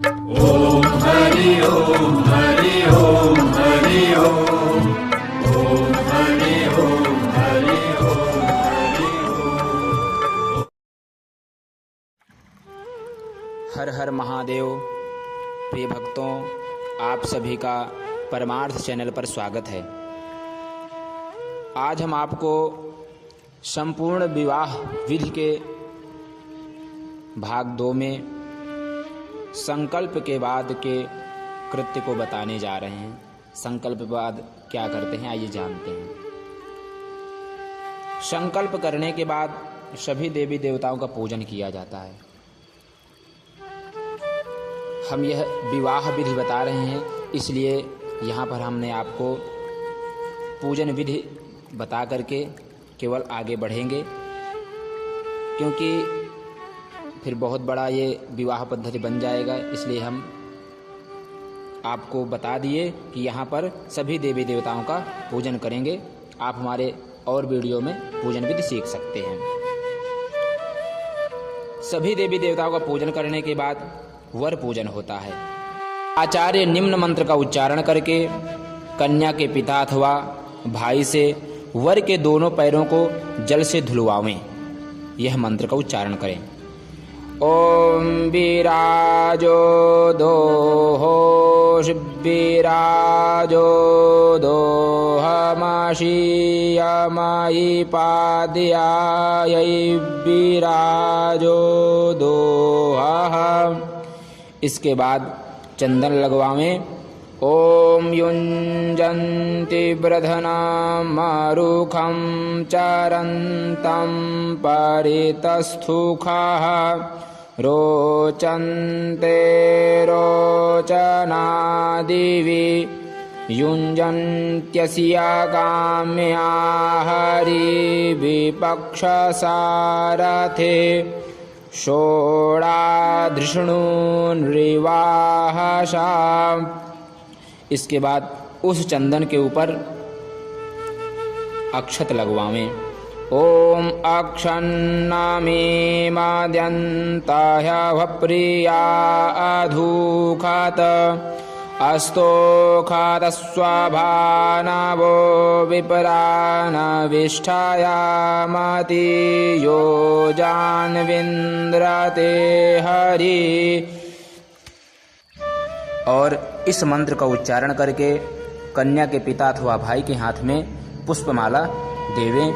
ओम हरि ओम हरि ओम हरि ओम ओम हरि ओम हरि ओम हरि ओम। हर हर महादेव। प्रिय भक्तों, आप सभी का परमार्थ चैनल पर स्वागत है। आज हम आपको संपूर्ण विवाह विधि के भाग 2 में संकल्प के बाद के कृत्य को बताने जा रहे हैं। संकल्प के बाद क्या करते हैं, आइए जानते हैं। संकल्प करने के बाद सभी देवी देवताओं का पूजन किया जाता है। हम यह विवाह विधि बता रहे हैं, इसलिए यहाँ पर हमने आपको पूजन विधि बता करके केवल आगे बढ़ेंगे, क्योंकि फिर बहुत बड़ा ये विवाह पद्धति बन जाएगा। इसलिए हम आपको बता दिए कि यहाँ पर सभी देवी देवताओं का पूजन करेंगे। आप हमारे और वीडियो में पूजन विधि सीख सकते हैं। सभी देवी देवताओं का पूजन करने के बाद वर पूजन होता है। आचार्य निम्न मंत्र का उच्चारण करके कन्या के पिता अथवा भाई से वर के दोनों पैरों को जल से धुलवावें। यह मंत्र का उच्चारण करें। ओम विराजो दोहोष विराजो दोहमशीयमयि पाद्यायै विराजो दोहः। इसके बाद चंदन लगवावें। ओम युञ्जन्ति वृधनं मरुखं चरन्तं परितस्थुखः रोचन्ते रोचनादिवि युञ्जन्त्यस्या काम्या हरिविपक्षसारथे षोडाधृष्णुन्रिवाहसा। इसके बाद उस चंदन के ऊपर अक्षत लगवावें। ओम अक्षन्नमेमाद्यन्तह्यवप्रिया अधूखत अस्तोखत स्वभानवो विपरानविष्ठायामति योजान्विन्द्रते हरि। और इस मंत्र का उच्चारण करके कन्या के पिता अथवा भाई के हाथ में पुष्पमाला देवें।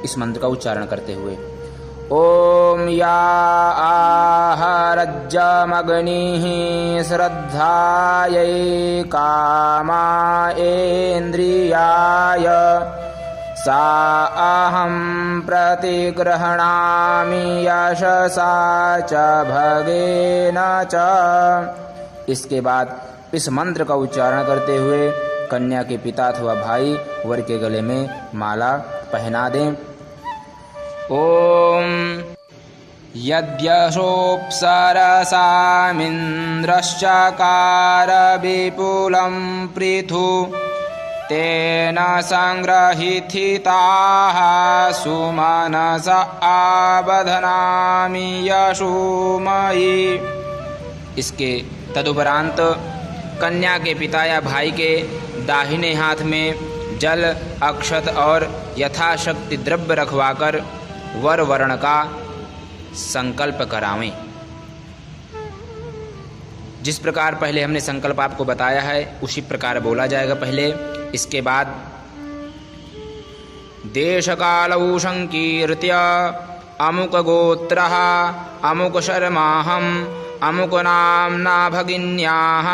इस मंत्र का उच्चारण करते हुए ओम या आहरज्जमग्निः श्रद्धायै कामायेन्द्रियाय सा अहं प्रतिगृह्णामि यशसा च भगेन च। इसके बाद इस मंत्र का उच्चारण करते हुए कन्या के पिता अथवा भाई वर के गले में माला पहना दें। ओम यद्यशोऽप्सरसामिन्द्रश्चकार विपुलं पृथु तेन संग्रहिथिताः सुमनस आबध्नामि यशोमयि। इसके तदुपरांत कन्या के पिता या भाई के दाहिने हाथ में जल, अक्षत और यथाशक्ति द्रव्य रखवाकर वर वर्ण का संकल्प करावें। जिस प्रकार पहले हमने संकल्प आपको बताया है उसी प्रकार बोला जाएगा पहले। इसके बाद देश कालौ संकीर्त्य अमुक गोत्रः अमुक शर्माहम् अमुक नाम्ना भगिन्याः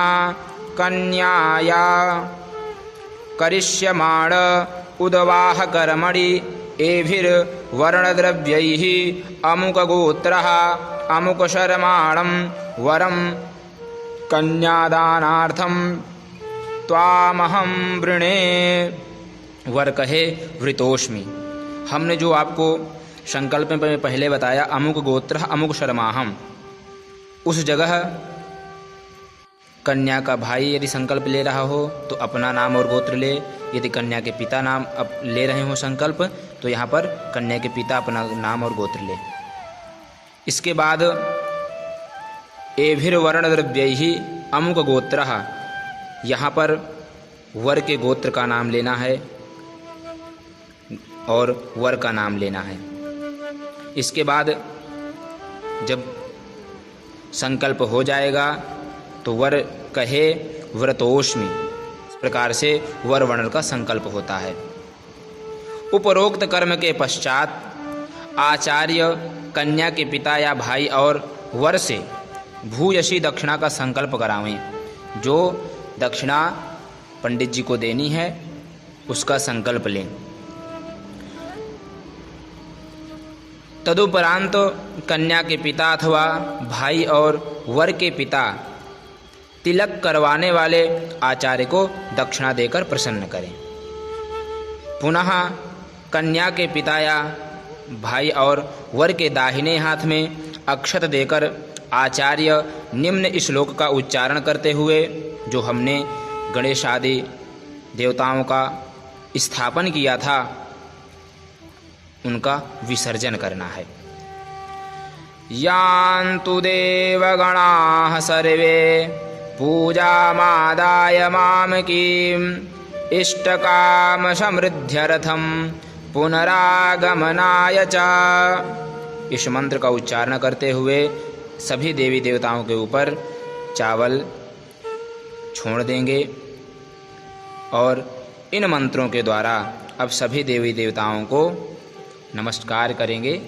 कन्याया करिष्यमाण उद्वाह कर्मणि एभिर्वर्णद्रव्यैः अमुक गोत्रः अमुक शर्माणं वरं कन्यादानार्थं त्वामहं वृणे। वर कहे वृतोष्मि। हमने जो आपको संकल्प में पहले बताया अमुक गोत्र अमुक शर्माहम, उस जगह कन्या का भाई यदि संकल्प ले रहा हो तो अपना नाम और गोत्र ले। यदि कन्या के पिता नाम अब ले रहे हो संकल्प तो यहाँ पर कन्या के पिता अपना नाम और गोत्र ले। इसके बाद एभिर्वर्णद्रव्यैः अमुक गोत्रः, यहाँ पर वर के गोत्र का नाम लेना है और वर का नाम लेना है। इसके बाद जब संकल्प हो जाएगा तो वर कहे व्रतोष्मि, इस प्रकार से वर वर्ण का संकल्प होता है। उपरोक्त कर्म के पश्चात आचार्य कन्या के पिता या भाई और वर से भूयसी दक्षिणा का संकल्प करावें। जो दक्षिणा पंडित जी को देनी है उसका संकल्प लें। तदुपरांत कन्या के पिता अथवा भाई और वर के पिता तिलक करवाने वाले आचार्य को दक्षिणा देकर प्रसन्न करें। पुनः कन्या के पिता या भाई और वर के दाहिने हाथ में अक्षत देकर आचार्य निम्न श्लोक का उच्चारण करते हुए जो हमने गणेश आदि देवताओं का स्थापन किया था उनका विसर्जन करना है। यान्तु देवगणाः सर्वे पूजामादाय मामकीम् इष्टकाम समृद्ध्यर्थम पुनरागमनाय च। इस मंत्र का उच्चारण करते हुए सभी देवी देवताओं के ऊपर चावल छोड़ देंगे और इन मंत्रों के द्वारा अब सभी देवी देवताओं को नमस्कार करेंगे।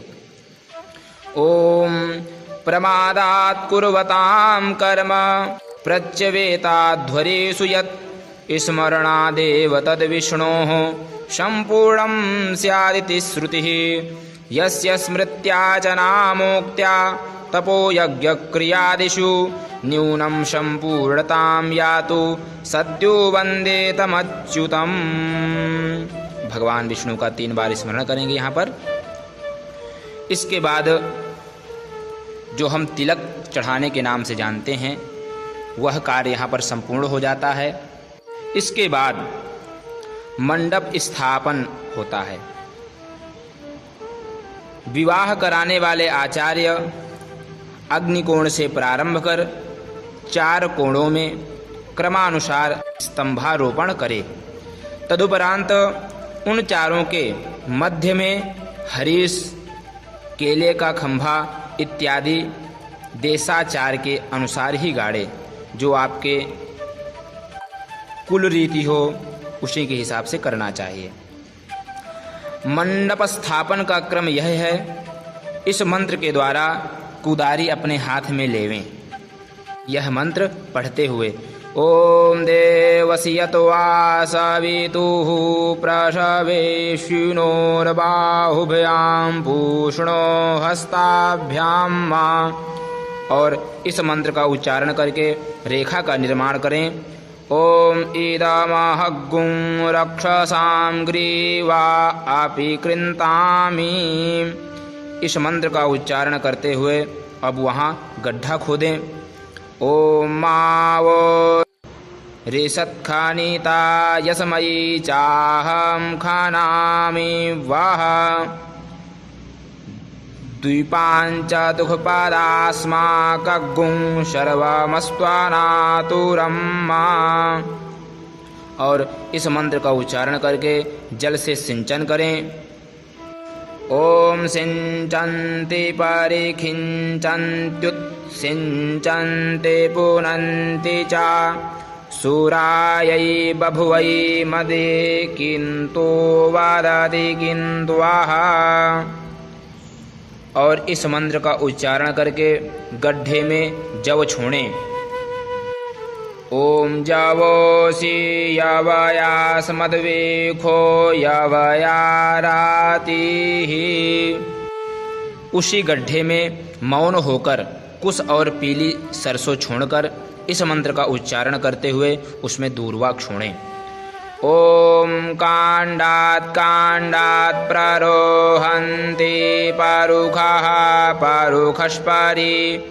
ओम प्रमादात् कुर्वतां कर्म प्रत्यवेताध्वरेषु यत् स्मरणादेव तद्विष्णोः सम्पूर्णं स्यादिति श्रुतिः। यस्य स्मृत्या च नामोक्त्या तपोयज्ञक्रियादिषु न्यूनं सम्पूर्णतां यातु सद्यो वन्दे तमच्युतम्। भगवान विष्णु का 3 बार स्मरण करेंगे यहाँ पर। इसके बाद जो हम तिलक चढ़ाने के नाम से जानते हैं वह कार्य यहाँ पर संपूर्ण हो जाता है। इसके बाद मंडप स्थापन होता है। विवाह कराने वाले आचार्य अग्निकोण से प्रारंभ कर 4 कोणों में क्रमानुसार स्तंभारोपण करे। तदुपरांत उन चारों के मध्य में हरीश, केले का खंभा इत्यादि देशाचार के अनुसार ही गाड़े। जो आपके कुल रीति हो उसी के हिसाब से करना चाहिए। मंडप स्थापन का क्रम यह है, इस मंत्र के द्वारा कुदारी अपने हाथ में लेवें। यह मंत्र पढ़ते हुए ओम देवसियतो वासवितुः प्रसवेशिनोर्बाहुभ्यां पूष्णो हस्ताभ्यां मा, और इस मंत्र का उच्चारण करके रेखा का निर्माण करें। ओम इदमहग्गुं रक्षसां ग्रीवा अपि कृन्तामि। इस मंत्र का उच्चारण करते हुए अब वहाँ गड्ढा खोदें। ओम मावो रेशत्खानीता यस्मयी चाहं खानामि वः द्वीपांच दुःखपदास्माकग्गुं सर्वमस्त्वानातुरं मा। और इस मंत्र का उच्चारण करके जल से सिंचन करें। ओम सिंचन्ति परिखिंचन्त्युत्सिंचन्ति पुनन्ति च सूरायै बभुवै मदे किन्तु वदति किन्तु वः। और इस मंत्र का उच्चारण करके गड्ढे में जव छोड़ें। ओम जवोसि यवयास्मद्वेखो यवयारातिः। उसी गड्ढे में मौन होकर कुश और पीली सरसों छोड़कर इस मंत्र का उच्चारण करते हुए उसमें दूर्वा छोड़ें। ओम कांडात् कांडात् प्ररोहन्ति परुखः परुखस्परि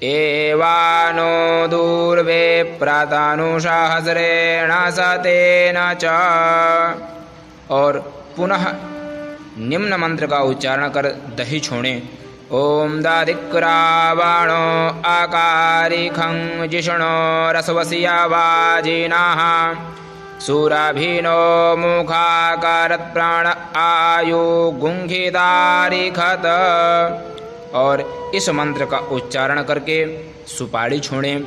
एवानो दूर्वे प्रतनुसहस्रेण सतेन च। और पुनः निम्न मंत्र का उच्चारण कर दही छोड़ें। ॐ दधिक्रावणो अकारिखं जिष्णो रसवस्यवाजिनः सुरभिनो मुखाकारत्प्राण आयु गुंखितारिखत। और इस मंत्र का उच्चारण करके सुपारी छोड़ें।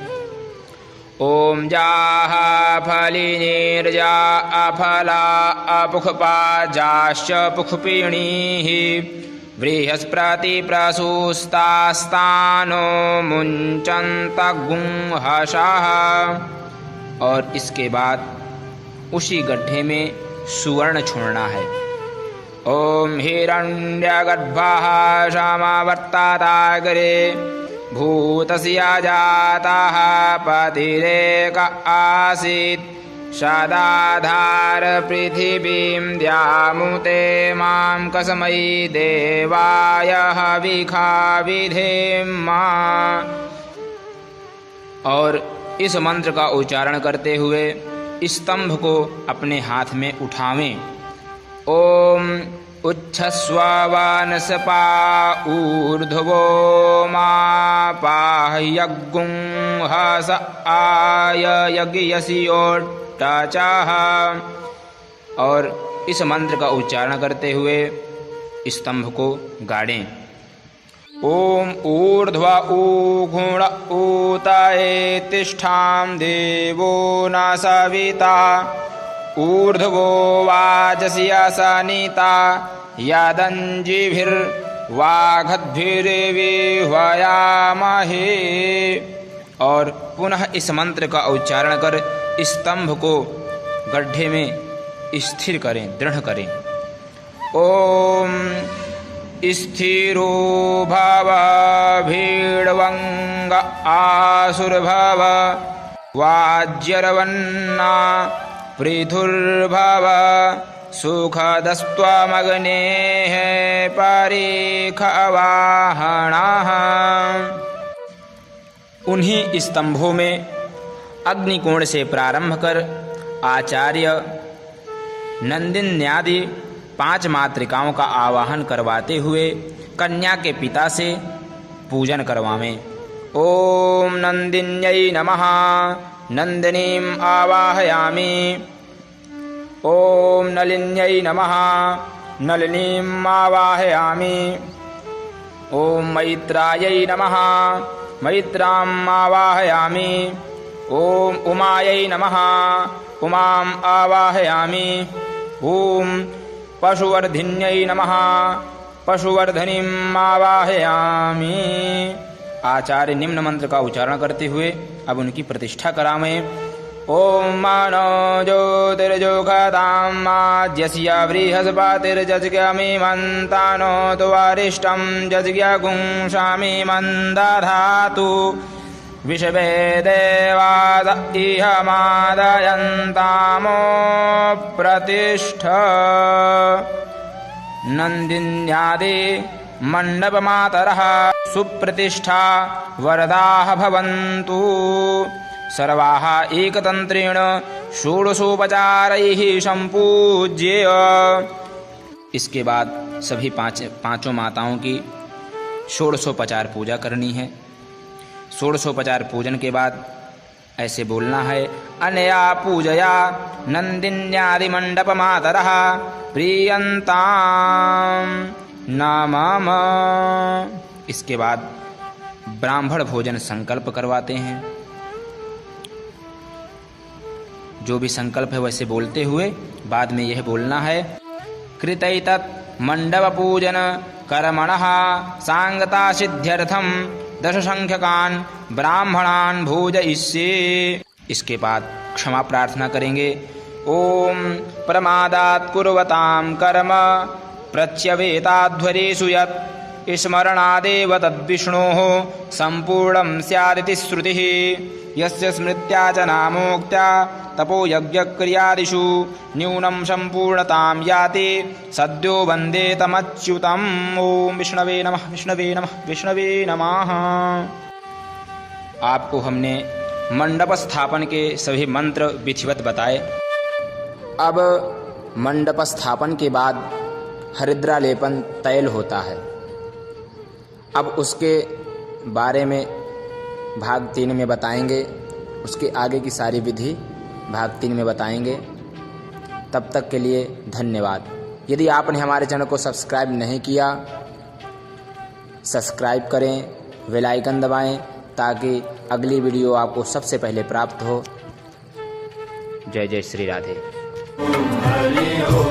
ओम जाह फलिनीर्जा अफला अपुखपा जाश्च पुखपिणीः बृहस्पति प्रसूस्तास्तानो मुञ्चन्तगुंहषः। और इसके बाद उसी गड्ढे में सुवर्ण छोड़ना है। ओम हिरण्यगर्भः समावर्तताग्रे भूतस्य जातः पतिरेक आसीत् सदाधार पृथिवीं द्यामुते मां कसमै देवाय हविखा विधेम्मा। और इस मंत्र का उच्चारण करते हुए स्तंभ को अपने हाथ में उठावें। ओम उच्छस्वनस्पा ऊर्ध्वो मा पाह्यगुंहस आय यज्ञयसियोट्टचः। और इस मंत्र का उच्चारण करते हुए स्तंभ को गाड़ें। ओम ऊर्ध्व ऊगुण ऊतये तिष्ठां देवो न सविता ऊर्ध्वो वाजस्य सनिता यदञ्जिभिर्वाघद्भिर्विह्वयामहे। और पुनः इस मंत्र का उच्चारण कर स्तंभ को गड्ढे में स्थिर करें, दृढ़ करें। ओम स्थिरो भव भीड्वंग आसुर्भव वाज्यर्वन्ना पृथुर्भव सुखदस्त्वमग्नेः परिखवाहनः। उन्हीं स्तंभों में अग्निकोण से प्रारंभ कर आचार्य नंदिन्यादि 5 मातृकाओं का आवाहन करवाते हुए कन्या के पिता से पूजन करवावें। ओम नंदिन्यै नमः नंदिनीं आवाहयामि। ओम नलिन्यै नमः नलिनीं आवाहयामि। ओम मैत्रायै नमः मैत्राम् आवाहयामि। ओम उमायै नमः उमाम् आवाहयामि। ओम पशुवर्धिन्यै नमः पशुवर्धनीम् आवाहयामि। आचार्य निम्न मंत्र का उच्चारण करते हुए अब उनकी प्रतिष्ठा करावें। ओम मानो ज्योतिर्जुखतां माज्यस्य बृहस्पतिर्जज्ञमि मन्तानो द्वारिष्टं जज्ञगुंशामि मन्दधातु विश्वे देवाद इह मादयन्तामो प्रतिष्ठ। नन्दिन्यादि मण्डपमातरः सुप्रतिष्ठा वरदाः भवन्तु। सर्वाः एकतन्त्रेण षोडशोपचारैः सम्पूज्य। इसके बाद सभी पांचों माताओं की षोडशोपचार पूजा करनी है। षोडशोपचार पूजन के बाद ऐसे बोलना है। अनया पूजया नन्दिन्यादिमण्डपमातरः प्रीयन्तां नमः। इसके बाद ब्राह्मण भोजन संकल्प करवाते हैं। जो भी संकल्प है वैसे बोलते हुए बाद में यह बोलना है। कृतैतत् मंडप पूजन कर्मणः सांगता सिद्ध्यर्थम 10 संख्यकान् ब्राह्मणान् भोजयिष्ये। इसके बाद क्षमा प्रार्थना करेंगे। ओम प्रमादात् कुर्वतां कर्म प्रत्यवेताध्वरेषु यत् स्मरणादेव तद्विष्णोः सम्पूर्णं स्यादिति श्रुतिः। यस्य स्मृत्या च नामोक्त्या तपो यज्ञक्रियादिषु न्यूनं सम्पूर्णतां याति सद्यो वन्दे तमच्युतम्। ओम विष्णवे नमः विष्णवे नमः विष्णवे नमः। आपको हमने मंडप स्थापन के सभी मंत्र विधिवत बताए। अब मंडप स्थापन के बाद हरिद्रा लेपन तैल होता है। अब उसके बारे में भाग 3 में बताएंगे, उसके आगे की सारी विधि भाग 3 में बताएंगे। तब तक के लिए धन्यवाद। यदि आपने हमारे चैनल को सब्सक्राइब नहीं किया, सब्सक्राइब करें, बेल आइकन दबाएं ताकि अगली वीडियो आपको सबसे पहले प्राप्त हो। जय जय श्री राधे। हरि ओम।